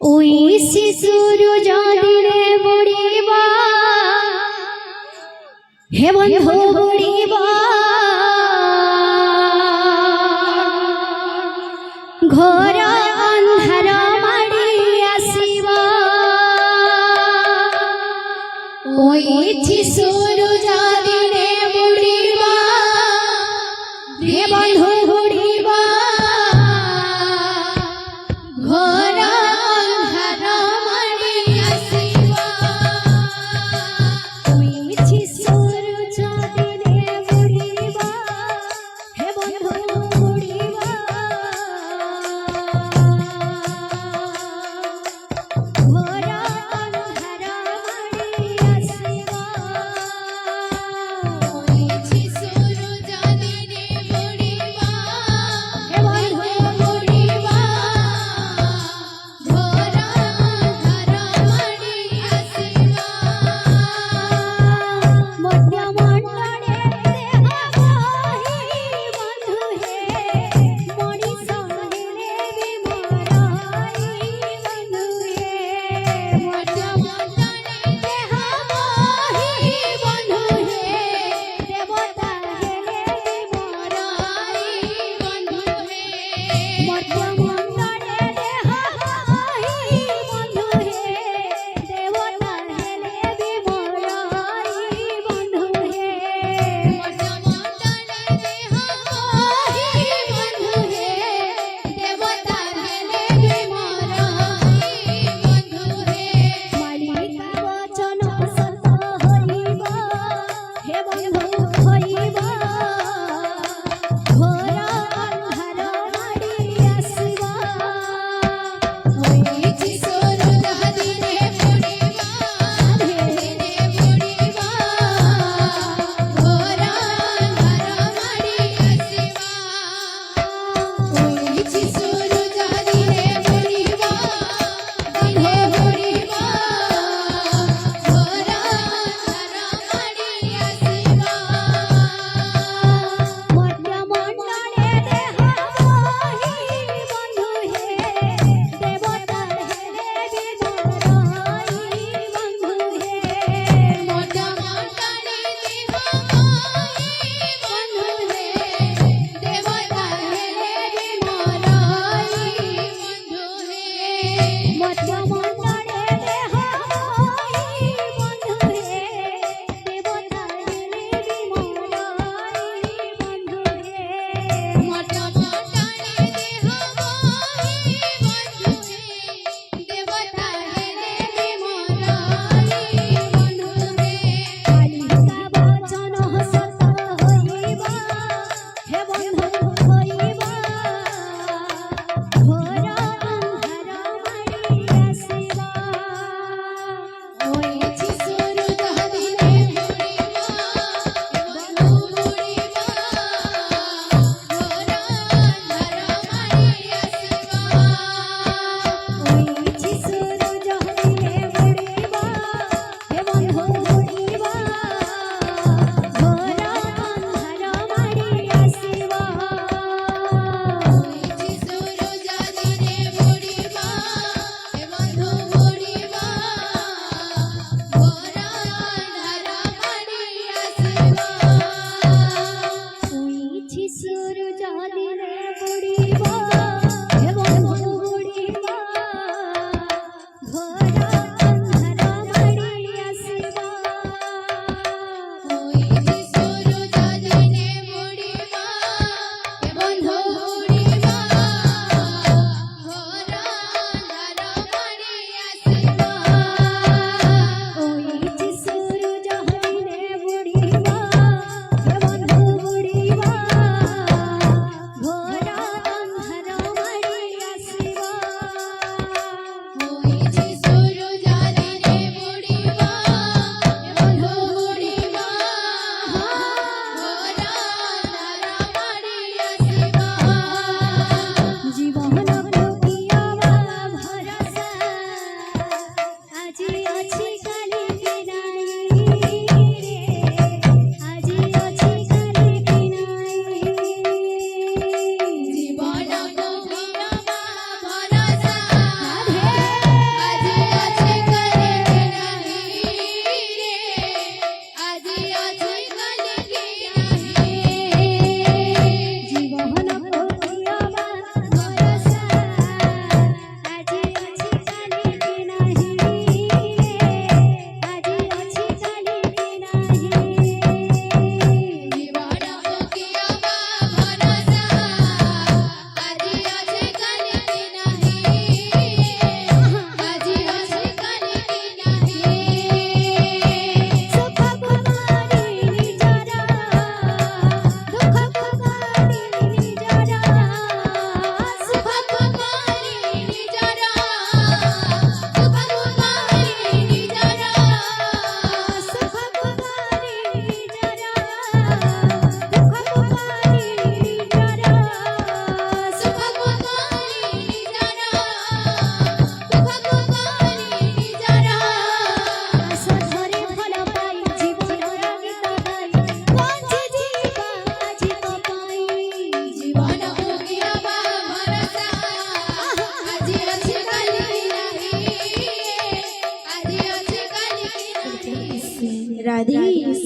ওই শিশুর জদিনে বুড়িবা হে বন্ধু বুড়িবা ঘোর অন্ধার মাড়ি আসিবা ওই শিশুর জদিনে বুড়িবা হে বন্ধু বুড়িবা ঘোর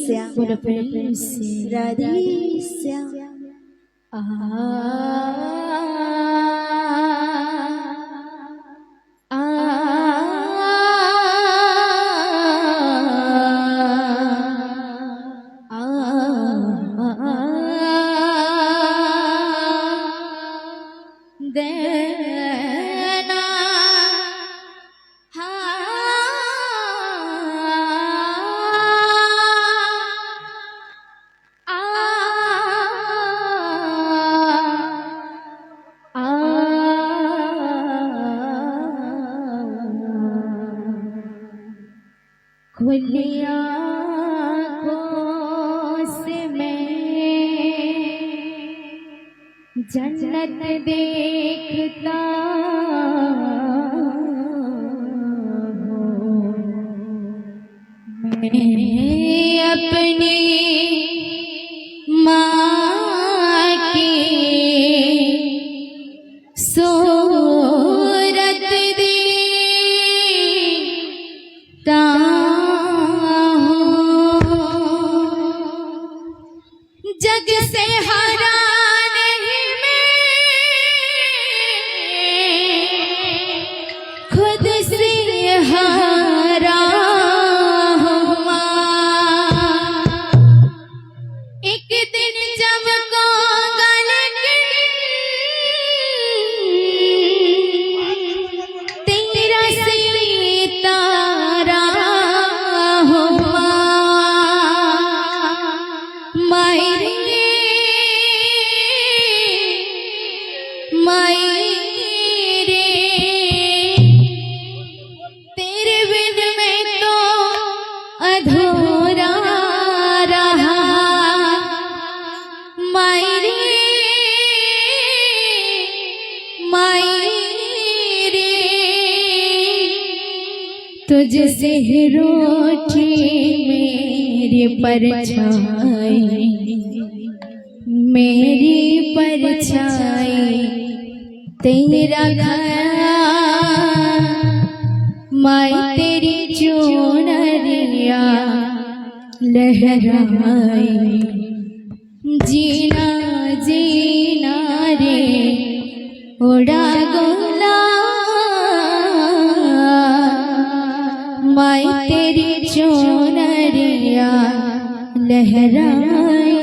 श्याम बोलो प्रेम से राधे श्याम देना खुली आँखों से मैं जन्नत देखता हूँ। मैं अपनी माँ की सूरत देखता जग से हराने में खुद से हारा हुआ। एक दिन चमकोगा लेकिन तेरा सितारा हुआ। मायरे तेरे बिन मैं तो अधूरा रहा। मायरे तुझसे रूठी मेरी परछाई, मेरी परछाई तेरा ख्याल। माई तेरी चुनरिया लहराई, जीना जीना रे उड़ा गुलाल। माई तेरी चुनरिया लहराई।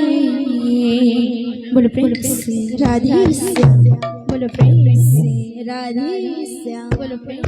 बोलो प्रेम से राधे श्याम बोलो प्रेम से राधे श्याम बोलो प्रेम